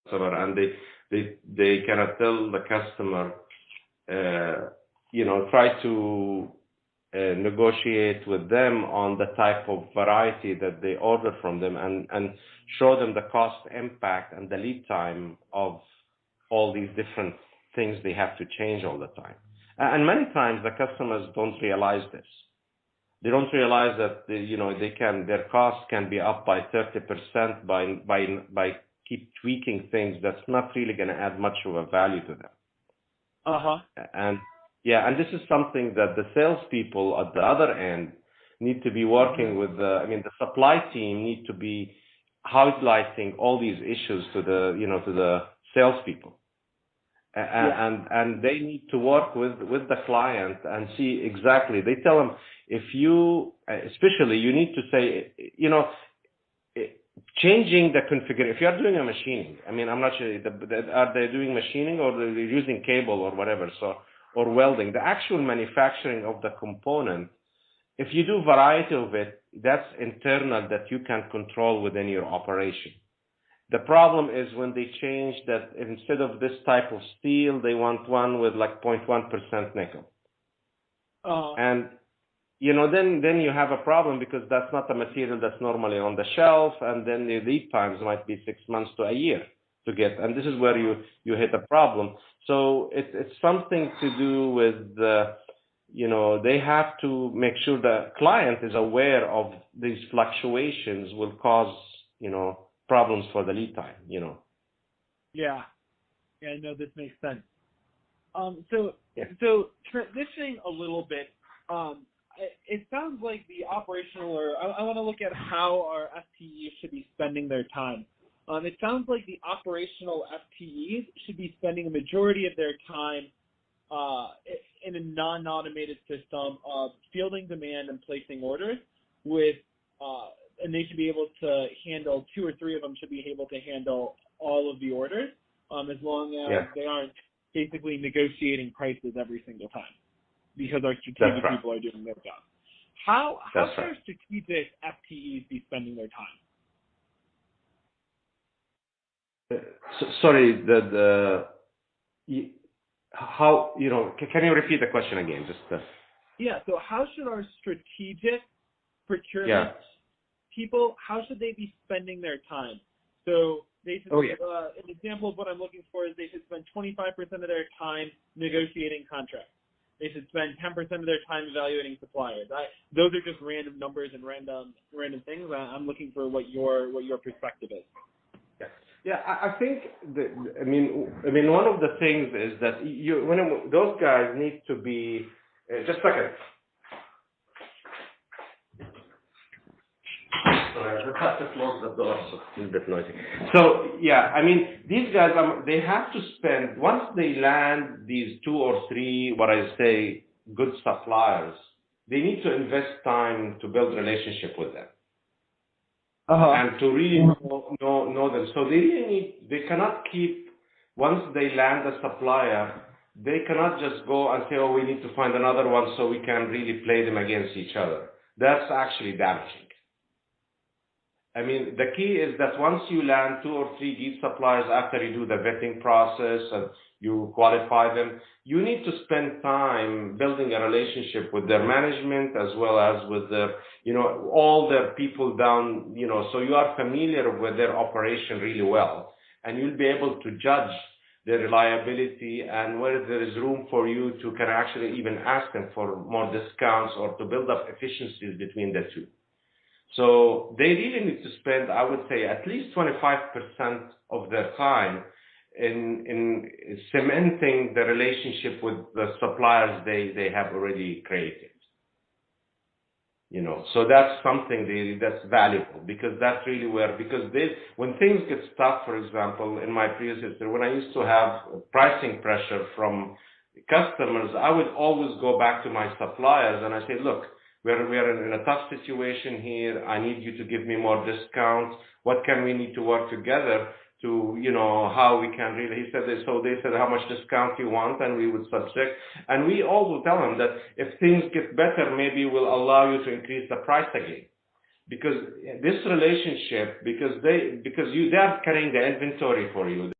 customer, and they cannot tell the customer, try to negotiate with them on the type of variety that they order from them, and show them the cost impact and the lead time of all these different things they have to change all the time. And many times the customers don't realize this. They don't realize that their costs can be up by 30% by keep tweaking things that's not really going to add much of a value to them. And this is something that the salespeople at the other end need to be working with. The supply team need to be highlighting all these issues to the salespeople, and they need to work with the client and see exactly. They tell them, if you, especially, you need to say, changing the configuration. If you are doing a machining, I'm not sure, are they doing machining or they're using cable or whatever, or welding? The actual manufacturing of the component, if you do variety of it, that's internal that you can control within your operation. The problem is when they change that, instead of this type of steel, they want one with like 0.1% nickel. And then you have a problem, because that's not a material that's normally on the shelf, and then the lead times might be 6 months to a year to get, and this is where you hit a problem. So it's something to do with they have to make sure the client is aware of these fluctuations will cause problems for the lead time. Yeah, no, this makes sense. So transitioning a little bit. It sounds like the operational, or I want to look at how our FTEs should be spending their time. It sounds like the operational FTEs should be spending a majority of their time in a non-automated system of fielding demand and placing orders and they should be able to handle 2 or 3 of them should be able to handle all of the orders, as long as they aren't basically negotiating prices every single time, because our strategic people are doing their job. How should our strategic FTEs be spending their time? Sorry, can you repeat the question again? So how should our strategic procurement people, how should they be spending their time? So they should, an example of what I'm looking for is they should spend 25% of their time negotiating contracts. They should spend 10% of their time evaluating suppliers. Those are just random numbers and random things. I'm looking for what your perspective is. Yeah, I think one of the things is that those guys need to be just a second. Sorry, I just have to close the door, so it's a bit noisy. So these guys, they have to spend, once they land these 2 or 3, what I say, good suppliers, they need to invest time to build relationship with them. And to really know them. So they cannot keep, once they land a supplier, they cannot just go and say, we need to find another one so we can really play them against each other. That's actually damaging. The key is that once you land 2 or 3 good suppliers, after you do the vetting process and you qualify them, you need to spend time building a relationship with their management as well as with their, all their people down, so you are familiar with their operation really well, and you'll be able to judge their reliability and where there is room for you to can actually even ask them for more discounts or to build up efficiencies between the two. So they really need to spend, I would say, at least 25% of their time in cementing the relationship with the suppliers they have already created. So that's something that's valuable, because that's really where, when things get stuck, for example, in my previous history, when I used to have pricing pressure from customers, I would always go back to my suppliers and I say, look, we are in a tough situation here. I need you to give me more discounts. What can we need to work together to, how we can really, he said, so they said, how much discount you want, and we would subject. And we also tell them that if things get better, maybe we'll allow you to increase the price again. Because this relationship, they are carrying the inventory for you.